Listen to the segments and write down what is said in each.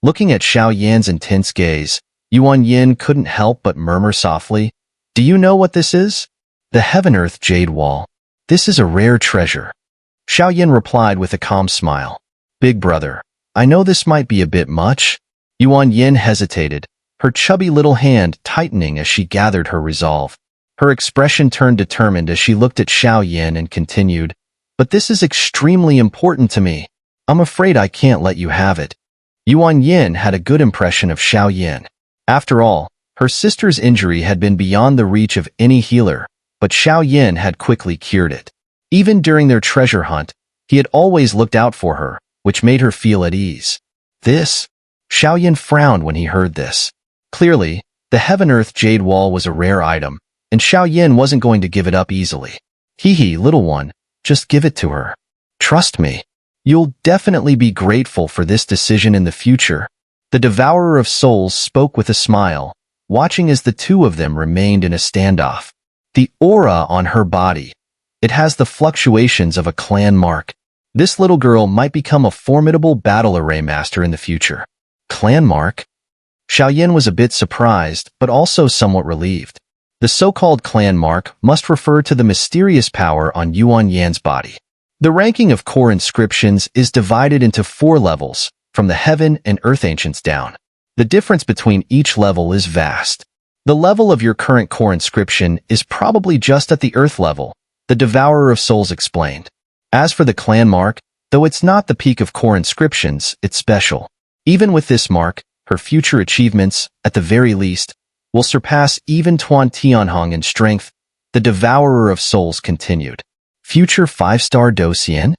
Looking at Xiao Yan's intense gaze, Yuan Yan couldn't help but murmur softly, "Do you know what this is?" "The Heaven-Earth Jade Wall. This is a rare treasure." Xiao Yan replied with a calm smile. "Big brother, I know this might be a bit much." Yuan Yan hesitated, her chubby little hand tightening as she gathered her resolve. Her expression turned determined as she looked at Xiao Yan and continued, "But this is extremely important to me. I'm afraid I can't let you have it." Yuan Yan had a good impression of Xiao Yan. After all, her sister's injury had been beyond the reach of any healer, but Xiao Yan had quickly cured it. Even during their treasure hunt, he had always looked out for her, which made her feel at ease. This? Xiao Yan frowned when he heard this. Clearly, the Heaven-Earth Jade Wall was a rare item, and Xiao Yan wasn't going to give it up easily. "Hee, little one, just give it to her. Trust me. You'll definitely be grateful for this decision in the future." The Devourer of Souls spoke with a smile, watching as the two of them remained in a standoff. The aura on her body. It has the fluctuations of a clan mark. This little girl might become a formidable battle array master in the future. Clan mark? Xiao Yan was a bit surprised, but also somewhat relieved. The so-called clan mark must refer to the mysterious power on Yuan Yan's body. The ranking of core inscriptions is divided into 4 levels, from the Heaven and Earth Ancients down. The difference between each level is vast. The level of your current core inscription is probably just at the Earth level, the Devourer of Souls explained. As for the clan mark, though it's not the peak of core inscriptions, it's special. Even with this mark, her future achievements, at the very least, will surpass even Yuan Hong in strength, the Devourer of Souls continued. Future 5-star Docian?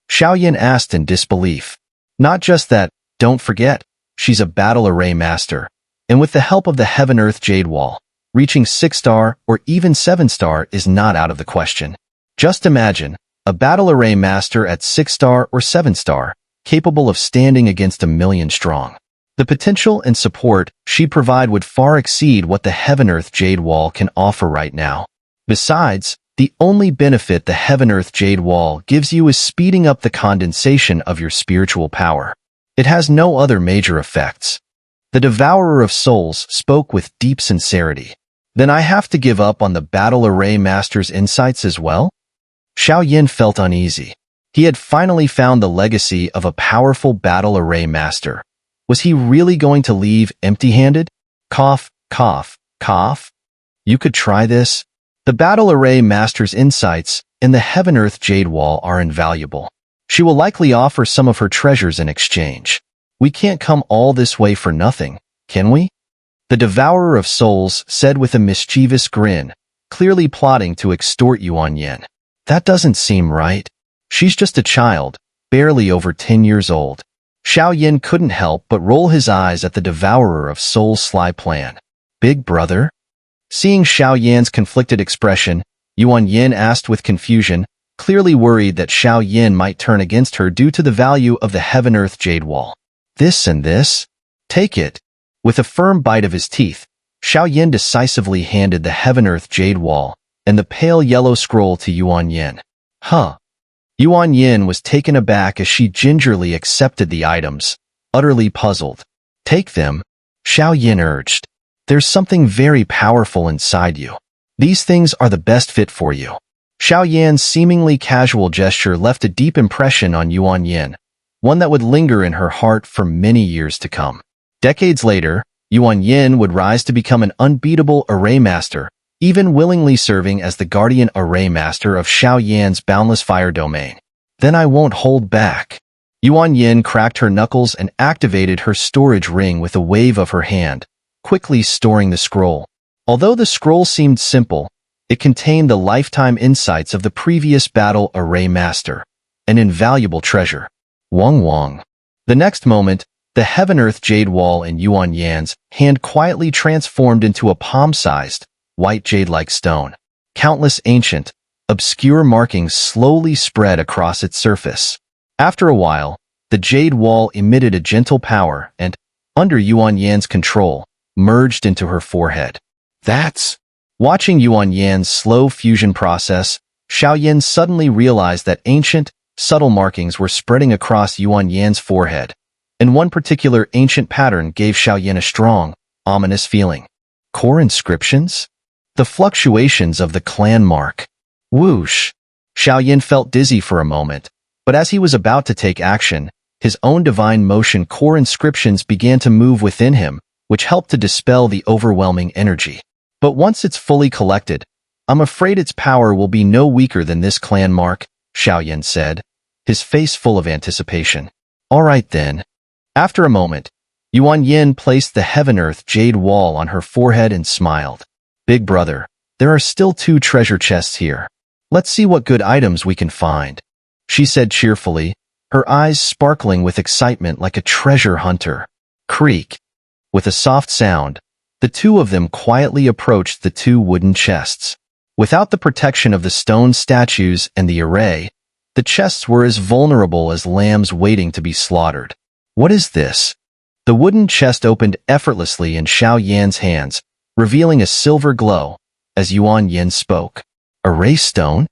Xiao Yan asked in disbelief. Not just that, don't forget, she's a battle array master, and with the help of the Heaven-Earth Jade Wall, reaching 6-star or even 7-star is not out of the question. Just imagine, a battle array master at 6-star or 7-star, capable of standing against 1,000,000 strong. The potential and support she'd provide would far exceed what the Heaven-Earth Jade Wall can offer right now. Besides, the only benefit the Heaven-Earth Jade Wall gives you is speeding up the condensation of your spiritual power. It has no other major effects. The Devourer of Souls spoke with deep sincerity. Then I have to give up on the Battle Array Master's insights as well? Xiao Yan felt uneasy. He had finally found the legacy of a powerful Battle Array Master. Was he really going to leave empty-handed? Cough, cough, cough. You could try this. The Battle Array Master's insights in the Heaven-Earth Jade Wall are invaluable. She will likely offer some of her treasures in exchange. We can't come all this way for nothing, can we? The Devourer of Souls said with a mischievous grin, clearly plotting to extort Yuan Yan. That doesn't seem right. She's just a child, barely over 10 years old. Xiao Yan couldn't help but roll his eyes at the Devourer of Souls' sly plan. Big brother? Seeing Xiao Yan's conflicted expression, Yuan Yan asked with confusion, clearly worried that Xiao Yan might turn against her due to the value of the Heaven-Earth Jade Wall. This and this? Take it. With a firm bite of his teeth, Xiao Yan decisively handed the Heaven-Earth Jade Wall and the pale yellow scroll to Yuan Yan. Huh. Yuan Yan was taken aback as she gingerly accepted the items, utterly puzzled. Take them, Xiao Yan urged. There's something very powerful inside you. These things are the best fit for you. Xiao Yan's seemingly casual gesture left a deep impression on Yuan Yan, one that would linger in her heart for many years to come. Decades later, Yuan Yan would rise to become an unbeatable array master, even willingly serving as the guardian array master of Xiao Yan's boundless fire domain. Then I won't hold back. Yuan Yan cracked her knuckles and activated her storage ring with a wave of her hand, quickly storing the scroll. Although the scroll seemed simple, it contained the lifetime insights of the previous battle array master, an invaluable treasure. Wong Wong. The next moment, the Heaven-Earth Jade Wall in Yuan Yan's hand quietly transformed into a palm-sized, white jade-like stone. Countless ancient, obscure markings slowly spread across its surface. After a while, the jade wall emitted a gentle power and, under Yuan Yan's control, merged into her forehead. That's... Watching Yuan Yan's slow fusion process, Xiao Yan suddenly realized that ancient, subtle markings were spreading across Yuan Yan's forehead, and one particular ancient pattern gave Xiao Yan a strong, ominous feeling. Core inscriptions? The fluctuations of the clan mark. Whoosh! Xiao Yan felt dizzy for a moment, but as he was about to take action, his own divine motion core inscriptions began to move within him, which helped to dispel the overwhelming energy. But once it's fully collected, I'm afraid its power will be no weaker than this clan mark, Xiao Yan said, his face full of anticipation. All right then. After a moment, Yuan Yan placed the heaven-earth jade wall on her forehead and smiled. Big brother, there are still 2 treasure chests here. Let's see what good items we can find, she said cheerfully, her eyes sparkling with excitement like a treasure hunter. Creak. With a soft sound, the 2 of them quietly approached the 2 wooden chests. Without the protection of the stone statues and the array, the chests were as vulnerable as lambs waiting to be slaughtered. What is this? The wooden chest opened effortlessly in Xiao Yan's hands, revealing a silver glow, as Yuan Yan spoke. Array stone?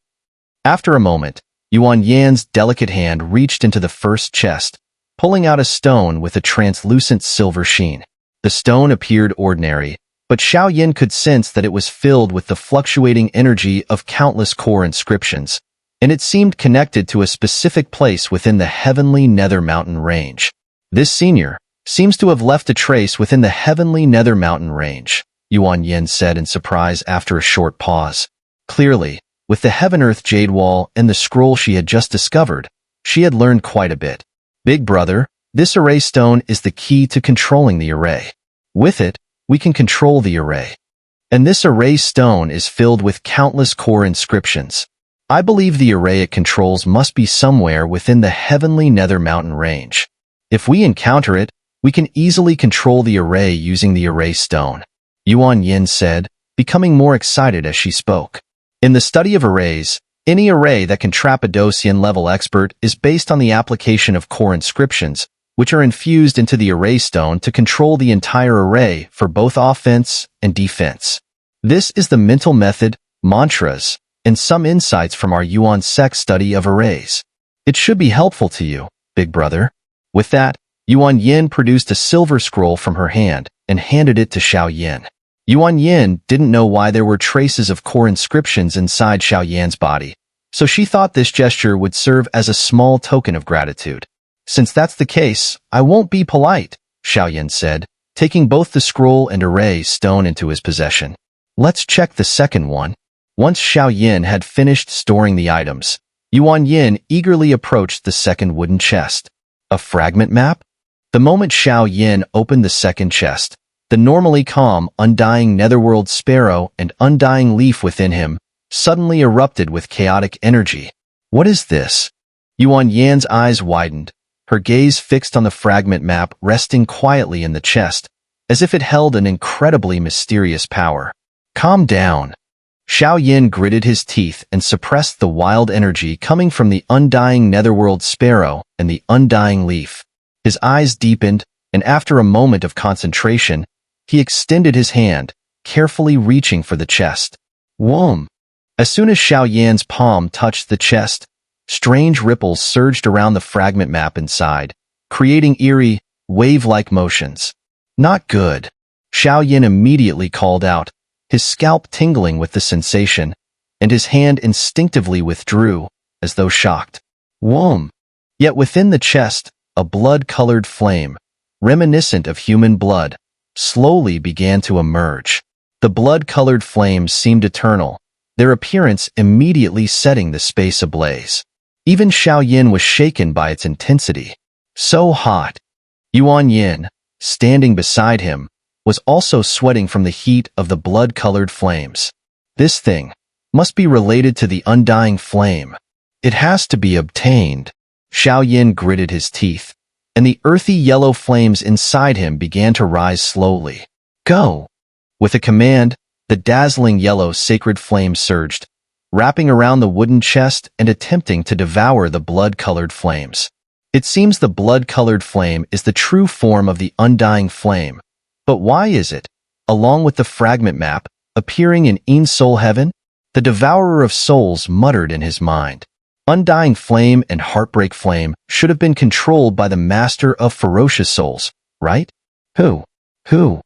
After a moment, Yuan Yan's delicate hand reached into the first chest, pulling out a stone with a translucent silver sheen. The stone appeared ordinary, but Xiao Yan could sense that it was filled with the fluctuating energy of countless core inscriptions, and it seemed connected to a specific place within the heavenly Nether Mountain range. This senior seems to have left a trace within the heavenly Nether Mountain range, Yuan Yan said in surprise after a short pause. Clearly, with the heaven-earth jade wall and the scroll she had just discovered, she had learned quite a bit. Big brother, this array stone is the key to controlling the array. With it, we can control the array. And this array stone is filled with countless core inscriptions. I believe the array it controls must be somewhere within the heavenly Nether Mountain range. If we encounter it, we can easily control the array using the array stone, Yuan Yan said, becoming more excited as she spoke. In the study of arrays, any array that can trap a Docian-level expert is based on the application of core inscriptions, which are infused into the array stone to control the entire array for both offense and defense. This is the mental method, mantras, and some insights from our Yuan sect study of arrays. It should be helpful to you, big brother. With that, Yuan Yan produced a silver scroll from her hand and handed it to Xiao Yan. Yuan Yan didn't know why there were traces of core inscriptions inside Xiao Yan's body, so she thought this gesture would serve as a small token of gratitude. Since that's the case, I won't be polite, Xiao Yan said, taking both the scroll and array stone into his possession. Let's check the second one. Once Xiao Yan had finished storing the items, Yuan Yan eagerly approached the second wooden chest. A fragment map? The moment Xiao Yan opened the second chest, the normally calm, undying netherworld sparrow and undying leaf within him suddenly erupted with chaotic energy. What is this? Yuan Yan's eyes widened, her gaze fixed on the fragment map resting quietly in the chest, as if it held an incredibly mysterious power. Calm down. Xiao Yan gritted his teeth and suppressed the wild energy coming from the undying netherworld sparrow and the undying leaf. His eyes deepened, and after a moment of concentration, he extended his hand, carefully reaching for the chest. Whoom! As soon as Xiao Yan's palm touched the chest, strange ripples surged around the fragment map inside, creating eerie, wave-like motions. Not good. Xiao Yan immediately called out, his scalp tingling with the sensation, and his hand instinctively withdrew, as though shocked. Whoom! Yet within the chest, a blood-colored flame, reminiscent of human blood, slowly began to emerge. The blood-colored flames seemed eternal, their appearance immediately setting the space ablaze. Even Xiao Yan was shaken by its intensity. So hot. Yuan Yan, standing beside him, was also sweating from the heat of the blood-colored flames. This thing must be related to the undying flame. It has to be obtained. Xiao Yan gritted his teeth, and the earthy yellow flames inside him began to rise slowly. Go! With a command, the dazzling yellow sacred flame surged, wrapping around the wooden chest and attempting to devour the blood-colored flames. It seems the blood-colored flame is the true form of the undying flame. But why is it, along with the fragment map, appearing in Soul Heaven? The devourer of souls muttered in his mind. Undying Flame and Heartbreak Flame should have been controlled by the Master of Ferocious Souls, right? Who? The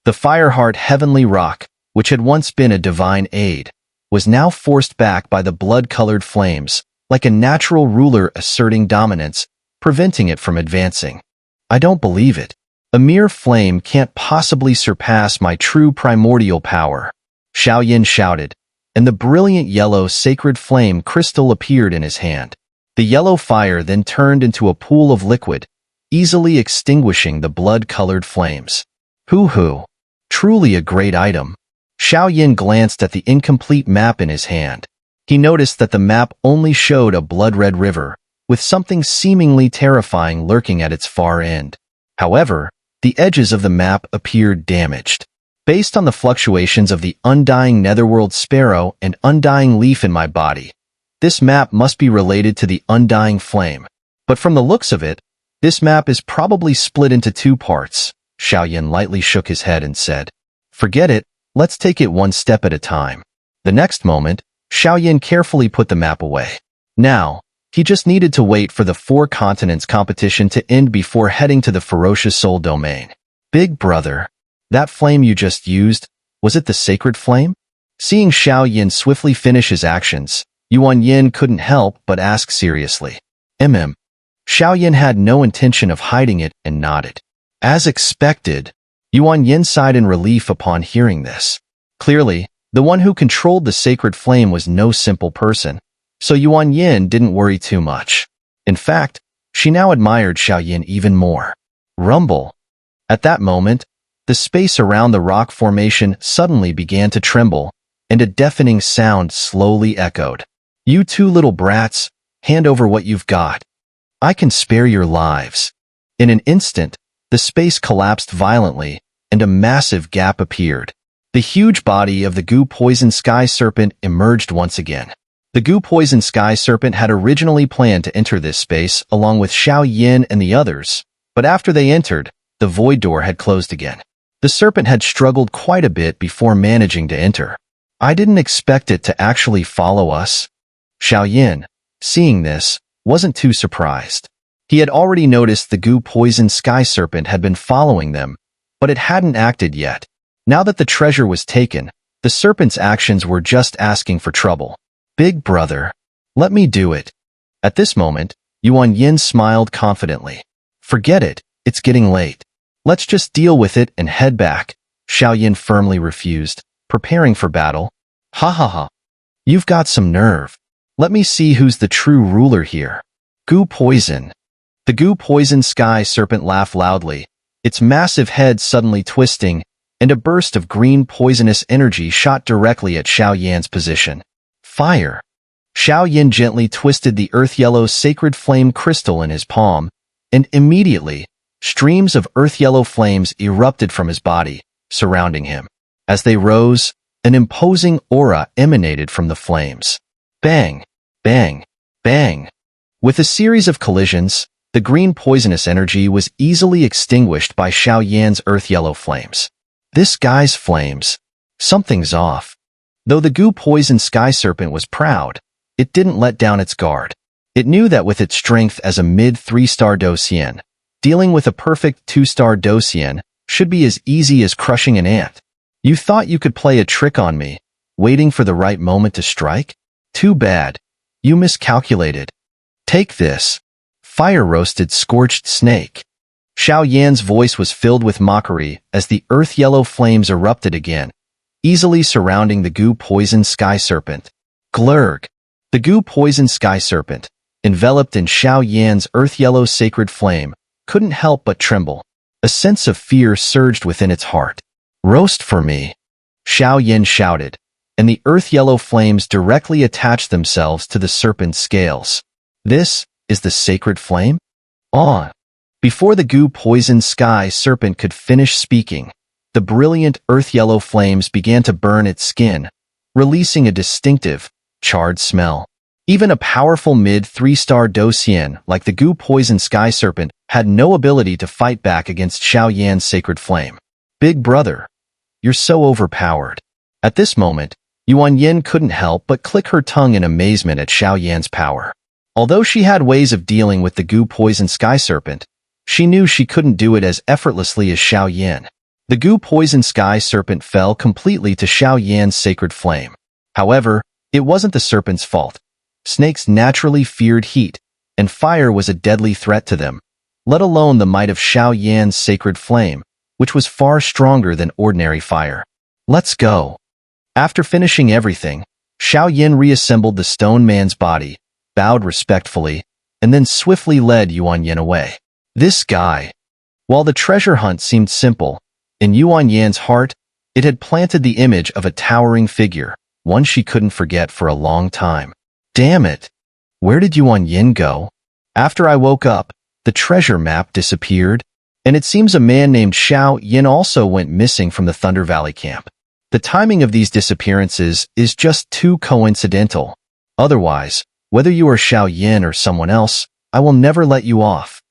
Fireheart Heavenly Rock, which had once been a divine aid, was now forced back by the blood-colored flames, like a natural ruler asserting dominance, preventing it from advancing. I don't believe it. A mere flame can't possibly surpass my true primordial power, Xiao Yan shouted, and the brilliant yellow sacred flame crystal appeared in his hand. The yellow fire then turned into a pool of liquid, easily extinguishing the blood-colored flames. Hoo-hoo. Truly a great item. Xiao Yan glanced at the incomplete map in his hand. He noticed that the map only showed a blood-red river, with something seemingly terrifying lurking at its far end. However, the edges of the map appeared damaged. Based on the fluctuations of the Undying Netherworld Sparrow and Undying Leaf in my body, this map must be related to the Undying Flame. But from the looks of it, this map is probably split into two parts. Xiao Yan lightly shook his head and said, "Forget it, let's take it one step at a time." The next moment, Xiao Yan carefully put the map away. Now, he just needed to wait for the Four Continents competition to end before heading to the Ferocious Soul domain. Big brother, that flame you just used, was it the sacred flame? Seeing Xiao Yan swiftly finish his actions, Yuan Yan couldn't help but ask seriously. Xiao Yan had no intention of hiding it and nodded. As expected, Yuan Yan sighed in relief upon hearing this. Clearly, the one who controlled the sacred flame was no simple person, so Yuan Yan didn't worry too much. In fact, she now admired Xiao Yan even more. Rumble. At that moment, the space around the rock formation suddenly began to tremble, and a deafening sound slowly echoed. "You two little brats, hand over what you've got. I can spare your lives." In an instant, the space collapsed violently, and a massive gap appeared. The huge body of the Gu Poison Sky Serpent emerged once again. The Gu Poison Sky Serpent had originally planned to enter this space along with Xiao Yan and the others, but after they entered, the void door had closed again. The serpent had struggled quite a bit before managing to enter. "I didn't expect it to actually follow us." Xiao Yan, seeing this, wasn't too surprised. He had already noticed the Gu Poison Sky Serpent had been following them, but it hadn't acted yet. Now that the treasure was taken, the serpent's actions were just asking for trouble. "Big brother, let me do it." At this moment, Yuan Yan smiled confidently. "Forget it, it's getting late. Let's just deal with it and head back." Xiao Yan firmly refused, preparing for battle. "Ha ha ha. You've got some nerve. Let me see who's the true ruler here." Gu Poison. The Gu Poison Sky Serpent laughed loudly, its massive head suddenly twisting, and a burst of green poisonous energy shot directly at Xiao Yan's position. Fire. Xiao Yan gently twisted the earth-yellow sacred flame crystal in his palm, and immediately, streams of earth-yellow flames erupted from his body, surrounding him. As they rose, an imposing aura emanated from the flames. Bang! Bang! Bang! With a series of collisions, the green poisonous energy was easily extinguished by Xiao Yan's earth-yellow flames. This guy's flames. Something's off. Though the Gu Poison Sky Serpent was proud, it didn't let down its guard. It knew that with its strength as a mid-3-star Docian, dealing with a perfect 2-star Docian should be as easy as crushing an ant. "You thought you could play a trick on me, waiting for the right moment to strike? Too bad. You miscalculated. Take this. Fire-roasted scorched snake." Xiao Yan's voice was filled with mockery as the earth-yellow flames erupted again, easily surrounding the Gu Poison Sky Serpent. Glurg. The Gu Poison Sky Serpent, enveloped in Xiao Yan's earth-yellow sacred flame, couldn't help but tremble. A sense of fear surged within its heart. "Roast for me," Xiao Yan shouted, and the earth-yellow flames directly attached themselves to the serpent's scales. "This is the sacred flame?" "Ah!" Before the Gu Poison Sky Serpent could finish speaking, the brilliant earth-yellow flames began to burn its skin, releasing a distinctive, charred smell. Even a powerful mid-3-star Docian like the Gu Poison Sky Serpent had no ability to fight back against Xiao Yan's sacred flame. "Big brother, you're so overpowered." At this moment, Yuan Yan couldn't help but click her tongue in amazement at Xiao Yan's power. Although she had ways of dealing with the Gu Poison Sky Serpent, she knew she couldn't do it as effortlessly as Xiao Yan. The Gu Poison Sky Serpent fell completely to Xiao Yan's sacred flame. However, it wasn't the serpent's fault. Snakes naturally feared heat, and fire was a deadly threat to them, let alone the might of Xiao Yan's sacred flame, which was far stronger than ordinary fire. Let's go. After finishing everything, Xiao Yan reassembled the stone man's body, bowed respectfully, and then swiftly led Yuan Yan away. This guy. While the treasure hunt seemed simple, in Yuan Yan's heart, it had planted the image of a towering figure, one she couldn't forget for a long time. Damn it! Where did Yuan Yan go? After I woke up, the treasure map disappeared, and it seems a man named Xiao Yan also went missing from the Thunder Valley camp. The timing of these disappearances is just too coincidental. Otherwise, whether you are Xiao Yan or someone else, I will never let you off.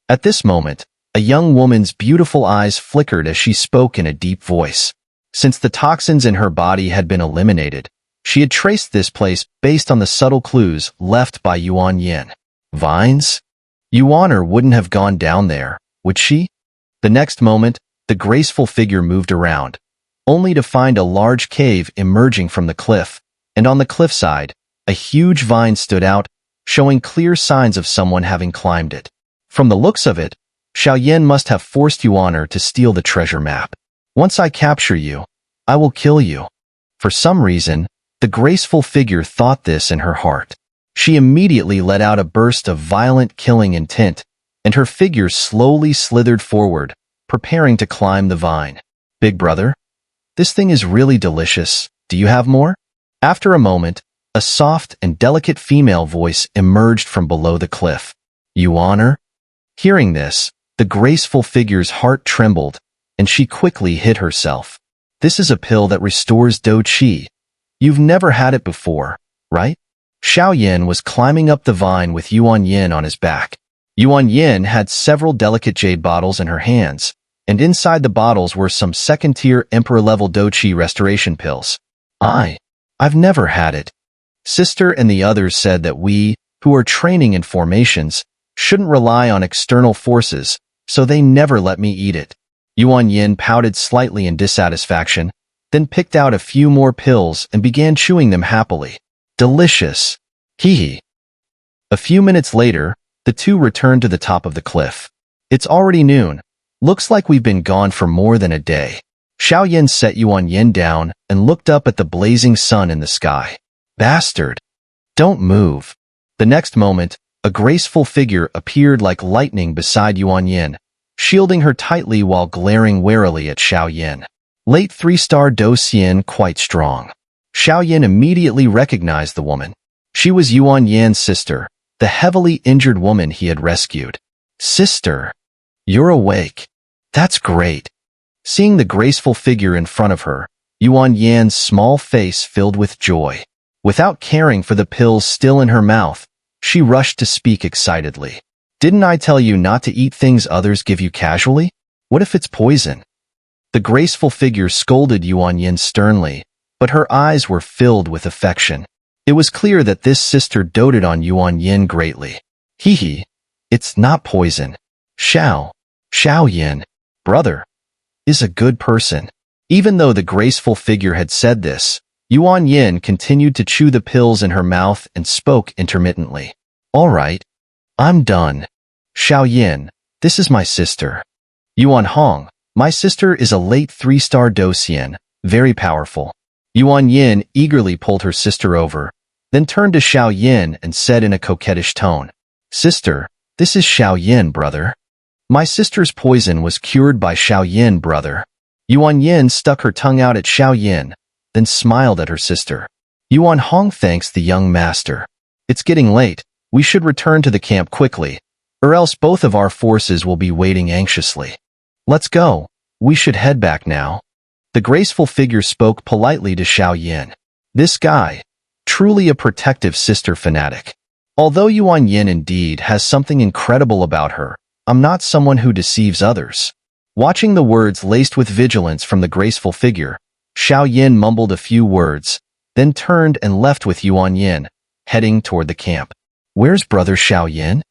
At this moment, a young woman's beautiful eyes flickered as she spoke in a deep voice. Since the toxins in her body had been eliminated, she had traced this place based on the subtle clues left by Yuan Yan. Vines? Yuaner wouldn't have gone down there, would she? The next moment, the graceful figure moved around, only to find a large cave emerging from the cliff, and on the cliffside, a huge vine stood out, showing clear signs of someone having climbed it. From the looks of it, Xiao Yan must have forced Yuaner to steal the treasure map. Once I capture you, I will kill you. For some reason, the graceful figure thought this in her heart. She immediately let out a burst of violent killing intent, and her figure slowly slithered forward, preparing to climb the vine. Big brother? This thing is really delicious. Do you have more? After a moment, a soft and delicate female voice emerged from below the cliff. Yuaner? Hearing this, the graceful figure's heart trembled, and she quickly hid herself. This is a pill that restores Do Qi. You've never had it before, right? Xiao Yan was climbing up the vine with Yuan Yan on his back. Yuan Yan had several delicate jade bottles in her hands, and inside the bottles were some second-tier emperor-level Do Qi restoration pills. I've never had it. Sister and the others said that we, who are training in formations, shouldn't rely on external forces, so they never let me eat it. Yuan Yan pouted slightly in dissatisfaction, then picked out a few more pills and began chewing them happily. Delicious. Hee. A few minutes later, the two returned to the top of the cliff. It's already noon. Looks like we've been gone for more than a day. Xiao Yan set Yuan Yan down and looked up at the blazing sun in the sky. Bastard. Don't move. The next moment, a graceful figure appeared like lightning beside Yuan Yan, shielding her tightly while glaring warily at Xiao Yan. Late 3-star Do Xian quite strong. Xiao Yan immediately recognized the woman. She was Yuan Yan's sister, the heavily injured woman he had rescued. Sister, you're awake. That's great. Seeing the graceful figure in front of her, Yuan Yan's small face filled with joy. Without caring for the pills still in her mouth, she rushed to speak excitedly. Didn't I tell you not to eat things others give you casually? What if it's poison? The graceful figure scolded Yuan Yan sternly, but her eyes were filled with affection. It was clear that this sister doted on Yuan Yan greatly. Hee, it's not poison. Xiao Yan, brother, is a good person. Even though the graceful figure had said this, Yuan Yan continued to chew the pills in her mouth and spoke intermittently. All right, I'm done. Xiao Yan, this is my sister. Yuan Hong, my sister is a late 3-star Do Xian, very powerful. Yuan Yan eagerly pulled her sister over, then turned to Xiao Yan and said in a coquettish tone, Sister, this is Xiao Yan, brother. My sister's poison was cured by Xiao Yan, brother. Yuan Yan stuck her tongue out at Xiao Yan, then smiled at her sister. Yuan Hong thanks the young master. It's getting late. We should return to the camp quickly, or else both of our forces will be waiting anxiously. Let's go. We should head back now. The graceful figure spoke politely to Xiao Yan. This guy, truly a protective sister fanatic. Although Yuan Yan indeed has something incredible about her, I'm not someone who deceives others. Watching the words laced with vigilance from the graceful figure, Xiao Yan mumbled a few words, then turned and left with Yuan Yan, heading toward the camp. Where's brother Xiao Yan?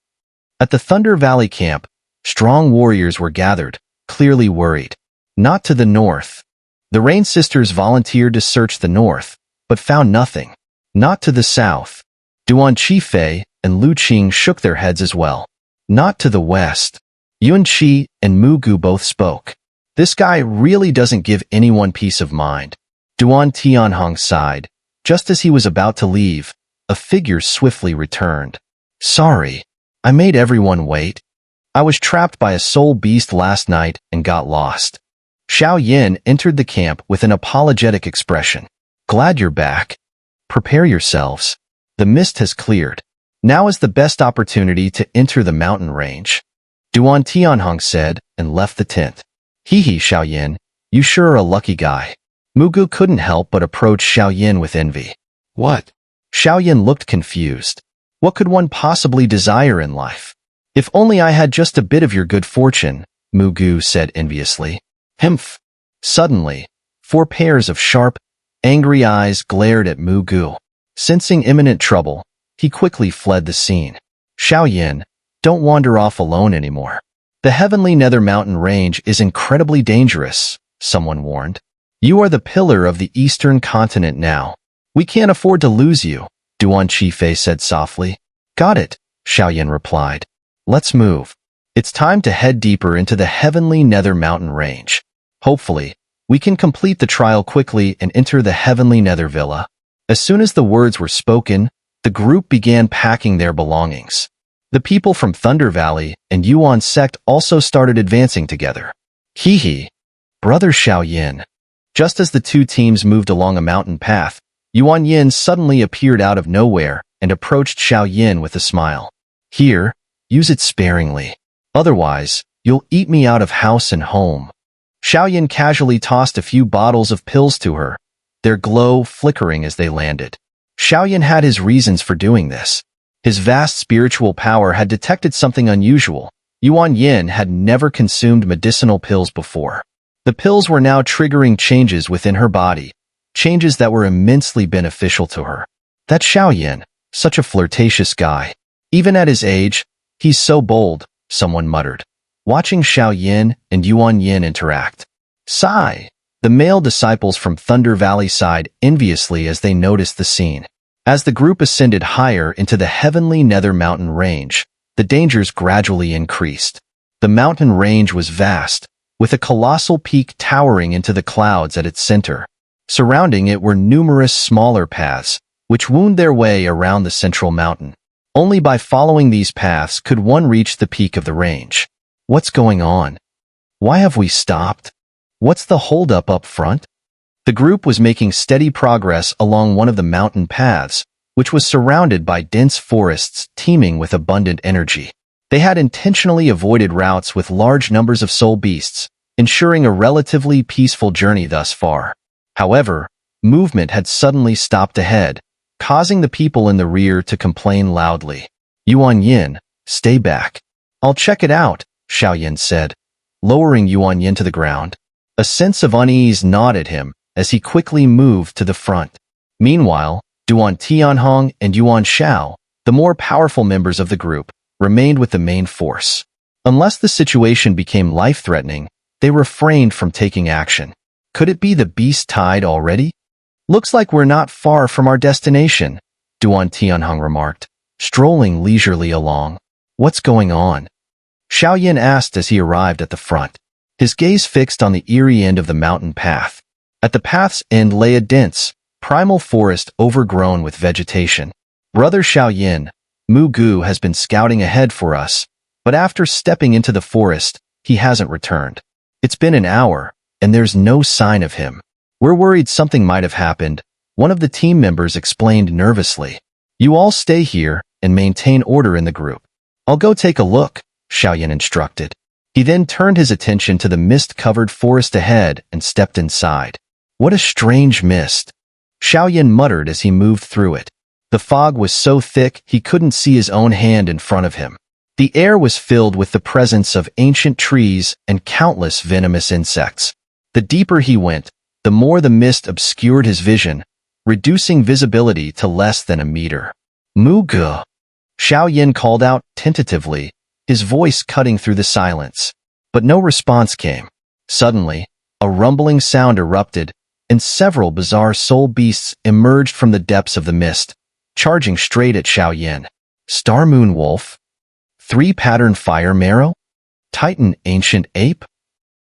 At the Thunder Valley camp, strong warriors were gathered, clearly worried. Not to the north. The Rain Sisters volunteered to search the north, but found nothing. Not to the south. Duan Qifei and Lu Qing shook their heads as well. Not to the west. Yun Qi and Mu Gu both spoke. This guy really doesn't give anyone peace of mind. Duan Tianhong sighed. Just as he was about to leave, a figure swiftly returned. Sorry, I made everyone wait. I was trapped by a soul beast last night and got lost. Xiao Yan entered the camp with an apologetic expression. Glad you're back. Prepare yourselves. The mist has cleared. Now is the best opportunity to enter the mountain range. Duan Tianhong said and left the tent. Hee Xiao Yan, you sure are a lucky guy. Mugu couldn't help but approach Xiao Yan with envy. What? Xiao Yan looked confused. What could one possibly desire in life? If only I had just a bit of your good fortune, Mugu said enviously. Hmph. Suddenly, 4 pairs of sharp, angry eyes glared at Mugu. Sensing imminent trouble, he quickly fled the scene. Xiao Yan, don't wander off alone anymore. The heavenly Nether Mountain range is incredibly dangerous, someone warned. You are the pillar of the eastern continent now. We can't afford to lose you, Duan Qifei said softly. Got it, Xiao Yan replied. Let's move. It's time to head deeper into the heavenly Nether Mountain range. Hopefully, we can complete the trial quickly and enter the heavenly Nether Villa. As soon as the words were spoken, the group began packing their belongings. The people from Thunder Valley and Yuan sect also started advancing together. Hee. Brother Xiao Yan. Just as the 2 teams moved along a mountain path, Yuan Yan suddenly appeared out of nowhere and approached Xiao Yan with a smile. Here, use it sparingly. Otherwise, you'll eat me out of house and home. Xiao Yan casually tossed a few bottles of pills to her, their glow flickering as they landed. Xiao Yan had his reasons for doing this. His vast spiritual power had detected something unusual. Yuan Yan had never consumed medicinal pills before. The pills were now triggering changes within her body, changes that were immensely beneficial to her. That Xiao Yan, such a flirtatious guy. Even at his age, he's so bold, someone muttered, watching Xiao Yan and Yuan Yan interact. Sigh. The male disciples from Thunder Valley sighed enviously as they noticed the scene. As the group ascended higher into the heavenly Nether Mountain range, the dangers gradually increased. The mountain range was vast, with a colossal peak towering into the clouds at its center. Surrounding it were numerous smaller paths, which wound their way around the central mountain. Only by following these paths could one reach the peak of the range. What's going on? Why have we stopped? What's the holdup up front? The group was making steady progress along one of the mountain paths, which was surrounded by dense forests teeming with abundant energy. They had intentionally avoided routes with large numbers of soul beasts, ensuring a relatively peaceful journey thus far. However, movement had suddenly stopped ahead, causing the people in the rear to complain loudly. Yuan Yan, stay back. I'll check it out, Xiao Yan said, lowering Yuan Yan to the ground. A sense of unease gnawed at him as he quickly moved to the front. Meanwhile, Duan Tianhong and Yuan Xiao, the more powerful members of the group, remained with the main force. Unless the situation became life-threatening, they refrained from taking action. Could it be the beast tide already? Looks like we're not far from our destination, Duan Tianhong remarked, strolling leisurely along. What's going on? Xiao Yan asked as he arrived at the front, his gaze fixed on the eerie end of the mountain path. At the path's end lay a dense, primal forest overgrown with vegetation. Brother Xiao Yan, Mu Gu has been scouting ahead for us, but after stepping into the forest, he hasn't returned. It's been an hour, and there's no sign of him. We're worried something might have happened, one of the team members explained nervously. You all stay here and maintain order in the group. I'll go take a look, Xiao Yan instructed. He then turned his attention to the mist-covered forest ahead and stepped inside. What a strange mist, Xiao Yan muttered as he moved through it. The fog was so thick he couldn't see his own hand in front of him. The air was filled with the presence of ancient trees and countless venomous insects. The deeper he went, the more the mist obscured his vision, reducing visibility to less than a meter. Mugu! Xiao Yan called out tentatively, his voice cutting through the silence. But no response came. Suddenly, a rumbling sound erupted, and several bizarre soul beasts emerged from the depths of the mist, charging straight at Xiao Yan. Star Moon Wolf? Three-pattern Fire Marrow? Titan Ancient Ape?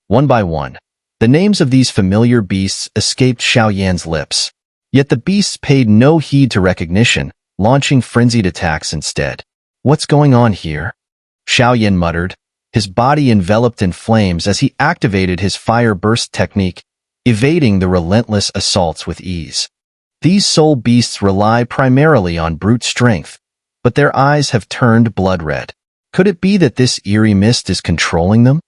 One by one, the names of these familiar beasts escaped Xiao Yan's lips. Yet the beasts paid no heed to recognition, launching frenzied attacks instead. What's going on here? Xiao Yan muttered, his body enveloped in flames as he activated his fire burst technique, evading the relentless assaults with ease. These soul beasts rely primarily on brute strength, but their eyes have turned blood red. Could it be that this eerie mist is controlling them?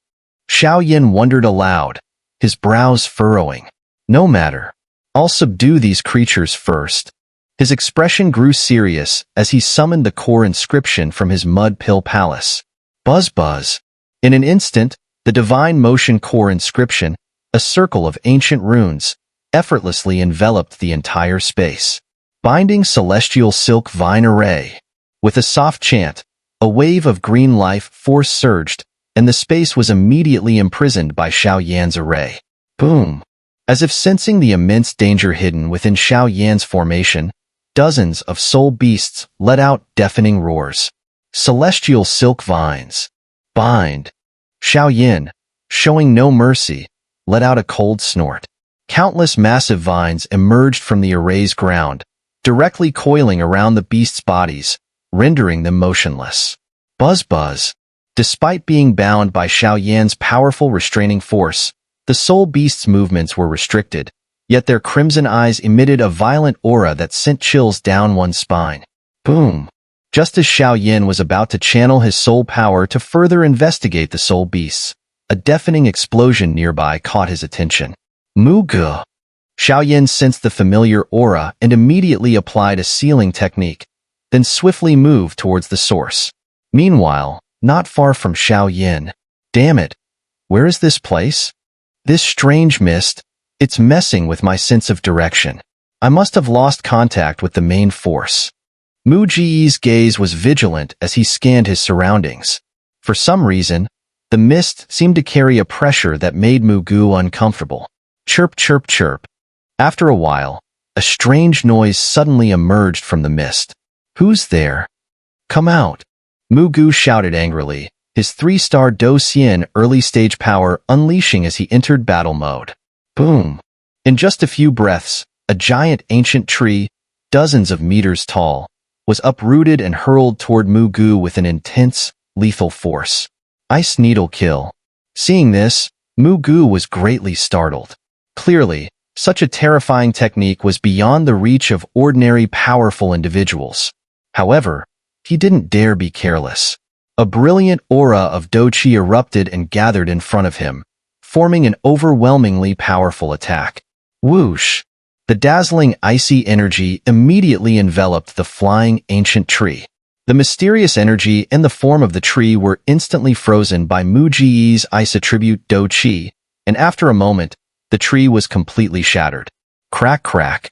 Xiao Yan wondered aloud, his brows furrowing. No matter. I'll subdue these creatures first. His expression grew serious as he summoned the core inscription from his mud pill palace. Buzz buzz. In an instant, the divine motion core inscription, a circle of ancient runes, effortlessly enveloped the entire space. Binding celestial silk vine array. With a soft chant, a wave of green life force surged, and the space was immediately imprisoned by Xiao Yan's array. Boom! As if sensing the immense danger hidden within Xiao Yan's formation, dozens of soul beasts let out deafening roars. Celestial silk vines. Bind. Xiao Yan, showing no mercy, let out a cold snort. Countless massive vines emerged from the array's ground, directly coiling around the beasts' bodies, rendering them motionless. Buzz buzz. Despite being bound by Xiao Yan's powerful restraining force, the soul beasts' movements were restricted, yet their crimson eyes emitted a violent aura that sent chills down one's spine. Boom! Just as Xiao Yan was about to channel his soul power to further investigate the soul beasts, a deafening explosion nearby caught his attention. Mugu! Xiao Yan sensed the familiar aura and immediately applied a sealing technique, then swiftly moved towards the source. Meanwhile, not far from Xiao Yan. Damn it! Where is this place? This strange mist, it's messing with my sense of direction. I must have lost contact with the main force. Mu Ji's gaze was vigilant as he scanned his surroundings. For some reason, the mist seemed to carry a pressure that made Mugu uncomfortable. Chirp, chirp, chirp. After a while, a strange noise suddenly emerged from the mist. Who's there? Come out. Mugu shouted angrily, his 3-star Do Xian early-stage power unleashing as he entered battle mode. Boom! In just a few breaths, a giant ancient tree, dozens of meters tall, was uprooted and hurled toward Mugu with an intense, lethal force. Ice Needle Kill. Seeing this, Mugu was greatly startled. Clearly, such a terrifying technique was beyond the reach of ordinary powerful individuals. However, he didn't dare be careless. A brilliant aura of Doqi erupted and gathered in front of him, forming an overwhelmingly powerful attack. Whoosh! The dazzling icy energy immediately enveloped the flying ancient tree. The mysterious energy and the form of the tree were instantly frozen by Mu Ji's ice attribute Doqi, and after a moment, the tree was completely shattered. Crack crack.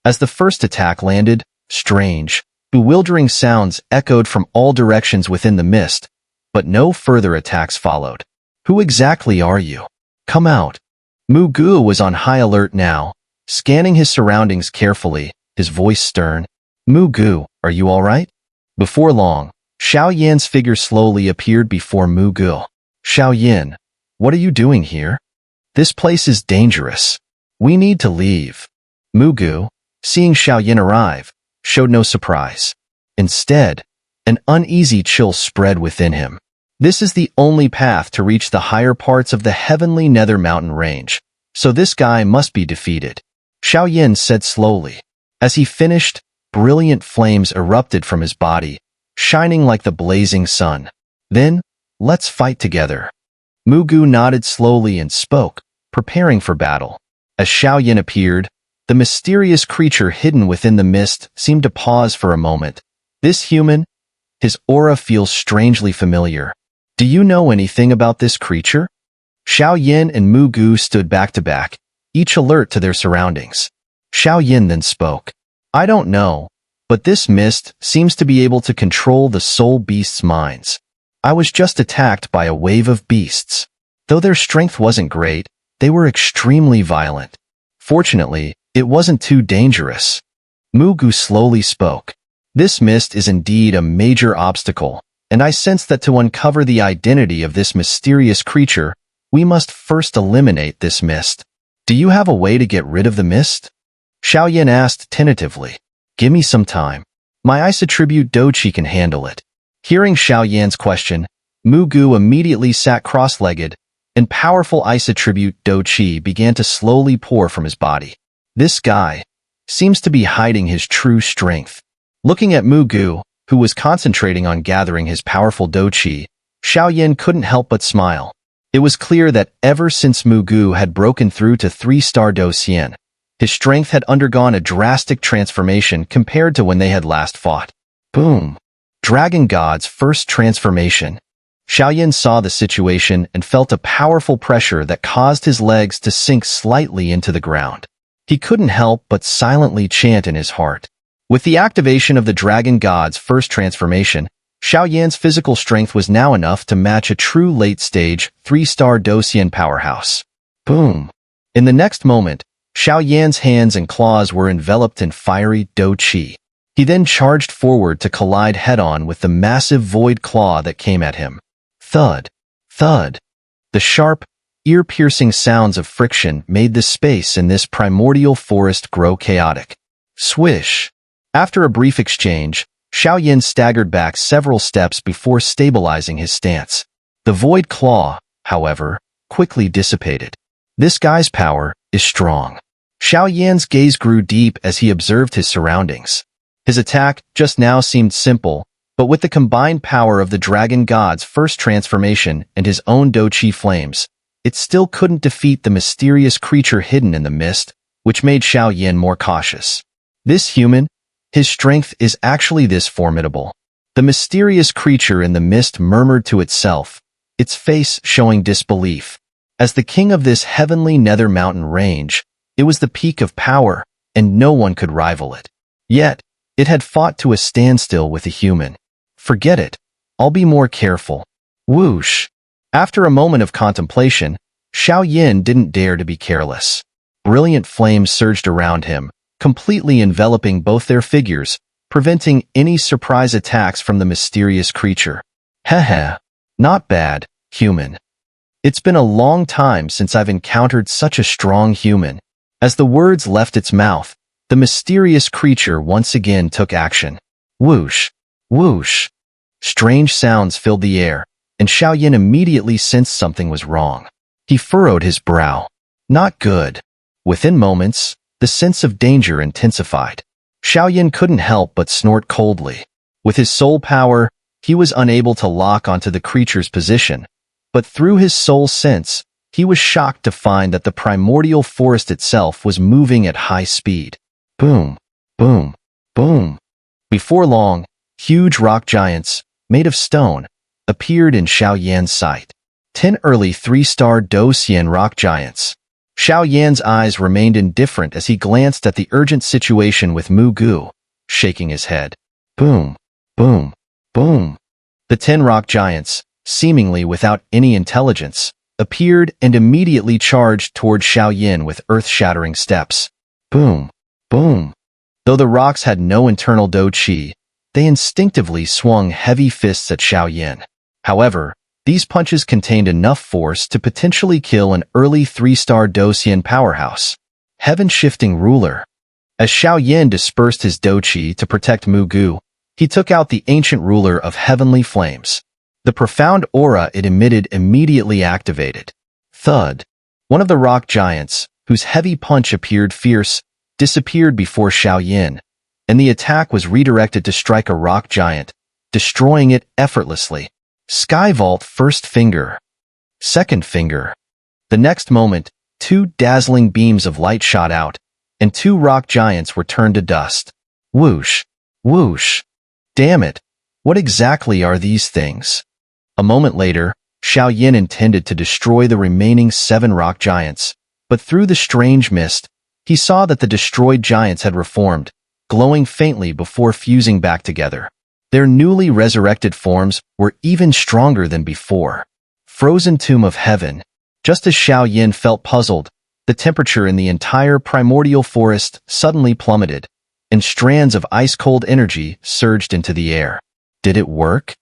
As the first attack landed, strange, bewildering sounds echoed from all directions within the mist, but no further attacks followed. Who exactly are you? Come out. Mugu was on high alert now, scanning his surroundings carefully, his voice stern. Mugu, are you all right? Before long, Xiao Yan's figure slowly appeared before Mugu. Xiao Yan, what are you doing here? This place is dangerous. We need to leave. Mugu, seeing Xiao Yan arrive, showed no surprise. Instead, an uneasy chill spread within him. This is the only path to reach the higher parts of the heavenly Nether Mountain range, so this guy must be defeated. Xiao Yan said slowly. As he finished, brilliant flames erupted from his body, shining like the blazing sun. Then, let's fight together. Mugu nodded slowly and spoke, preparing for battle. As Xiao Yan appeared, the mysterious creature hidden within the mist seemed to pause for a moment. This human? His aura feels strangely familiar. Do you know anything about this creature? Xiao Yan and Mugu stood back to back, each alert to their surroundings. Xiao Yan then spoke. I don't know, But this mist seems to be able to control the soul beasts' minds. I was just attacked by a wave of beasts. Though their strength wasn't great, they were extremely violent. Fortunately, it wasn't too dangerous. Gu slowly spoke. This mist is indeed a major obstacle, and I sense that to uncover the identity of this mysterious creature, we must first eliminate this mist. Do you have a way to get rid of the mist? Xiao Yan asked tentatively. Give me some time. My ice attribute Doqi can handle it. Hearing Xiao Yan's question, Gu immediately sat cross-legged, and powerful ice attribute Doqi began to slowly pour from his body. This guy seems to be hiding his true strength. Looking at Gu, who was concentrating on gathering his powerful Doqi, Xiao Yan couldn't help but smile. It was clear that ever since Gu had broken through to 3-star Doqian, his strength had undergone a drastic transformation compared to when they had last fought. Boom! Dragon God's first transformation. Xiao Yan saw the situation and felt a powerful pressure that caused his legs to sink slightly into the ground. He couldn't help but silently chant in his heart. With the activation of the Dragon God's first transformation, Xiao Yan's physical strength was now enough to match a true late-stage 3-star Doqian powerhouse. Boom! In the next moment, Xiao Yan's hands and claws were enveloped in fiery Doqi. He then charged forward to collide head-on with the massive void claw that came at him. Thud! Thud! The sharp, ear-piercing sounds of friction made the space in this primordial forest grow chaotic. Swish! After a brief exchange, Xiao Yan staggered back several steps before stabilizing his stance. The void claw, however, quickly dissipated. This guy's power is strong. Xiao Yan's gaze grew deep as he observed his surroundings. His attack just now seemed simple, but with the combined power of the Dragon God's first transformation and his own Doqi flames, it still couldn't defeat the mysterious creature hidden in the mist, which made Xiao Yan more cautious. This human, his strength is actually this formidable. The mysterious creature in the mist murmured to itself, its face showing disbelief. As the king of this heavenly nether mountain range, it was the peak of power, and no one could rival it. Yet, it had fought to a standstill with a human. Forget it. I'll be more careful. Whoosh! After a moment of contemplation, Xiao Yan didn't dare to be careless. Brilliant flames surged around him, completely enveloping both their figures, preventing any surprise attacks from the mysterious creature. Heh. Not bad, human. It's been a long time since I've encountered such a strong human. As the words left its mouth, the mysterious creature once again took action. Whoosh! Whoosh! Strange sounds filled the air, and Xiao Yan immediately sensed something was wrong. He furrowed his brow. Not good. Within moments, the sense of danger intensified. Xiao Yan couldn't help but snort coldly. With his soul power, he was unable to lock onto the creature's position, but through his soul sense, he was shocked to find that the primordial forest itself was moving at high speed. Boom! Boom! Boom! Before long, huge rock giants, made of stone, appeared in Xiao Yan's sight. 10 early 3-star Doqian rock giants. Xiao Yan's eyes remained indifferent as he glanced at the urgent situation with Gu, shaking his head. Boom! Boom! Boom! The 10 rock giants, seemingly without any intelligence, appeared and immediately charged toward Xiao Yan with earth-shattering steps. Boom! Boom! Though the rocks had no internal Doqi, they instinctively swung heavy fists at Xiao Yan. However, these punches contained enough force to potentially kill an early 3-star Doqian powerhouse. Heaven-shifting ruler. As Xiao Yan dispersed his Doqi to protect Gu, he took out the ancient ruler of heavenly flames. The profound aura it emitted immediately activated. Thud! One of the rock giants, whose heavy punch appeared fierce, disappeared before Xiao Yan, and the attack was redirected to strike a rock giant, destroying it effortlessly. Sky Vault first finger. Second finger. The next moment, 2 dazzling beams of light shot out, and 2 rock giants were turned to dust. Whoosh! Whoosh! Damn it! What exactly are these things? A moment later, Xiao Yan intended to destroy the remaining 7 rock giants, but through the strange mist, he saw that the destroyed giants had reformed, glowing faintly before fusing back together. Their newly resurrected forms were even stronger than before. Frozen Tomb of Heaven. Just as Xiao Yan felt puzzled, the temperature in the entire primordial forest suddenly plummeted, and strands of ice-cold energy surged into the air. Did it work?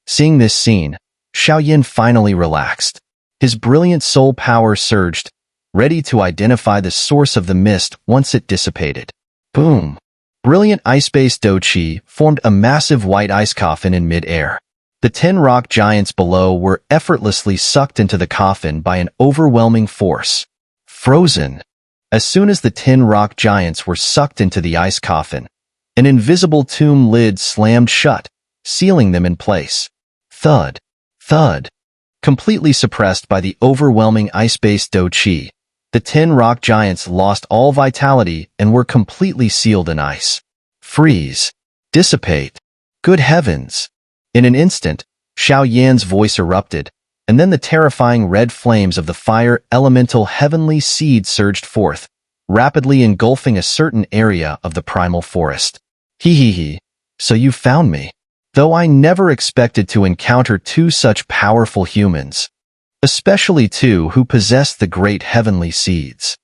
Seeing this scene, Xiao Yan finally relaxed. His brilliant soul power surged, ready to identify the source of the mist once it dissipated. Boom! Brilliant ice-based Doqi formed a massive white ice coffin in mid-air. The 10 rock giants below were effortlessly sucked into the coffin by an overwhelming force. Frozen. As soon as the 10 rock giants were sucked into the ice coffin, an invisible tomb lid slammed shut, sealing them in place. Thud. Thud. Completely suppressed by the overwhelming ice-based Doqi, the 10 rock giants lost all vitality and were completely sealed in ice. Freeze. Dissipate. Good heavens. In an instant, Xiao Yan's voice erupted, and then the terrifying red flames of the fire elemental heavenly seed surged forth, rapidly engulfing a certain area of the primal forest. Hee. So you found me. Though I never expected to encounter two such powerful humans, especially two who possessed the great heavenly seeds.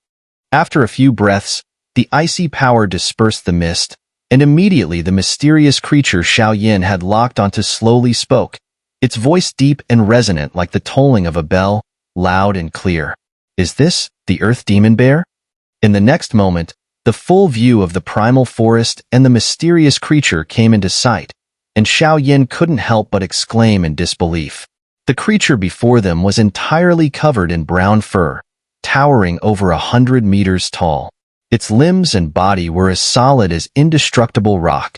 After a few breaths, the icy power dispersed the mist, and immediately the mysterious creature Xiao Yan had locked onto slowly spoke, its voice deep and resonant like the tolling of a bell, loud and clear. Is this the Earth Demon Bear? In the next moment, the full view of the primal forest and the mysterious creature came into sight, and Xiao Yan couldn't help but exclaim in disbelief. The creature before them was entirely covered in brown fur, towering over 100 meters tall. Its limbs and body were as solid as indestructible rock,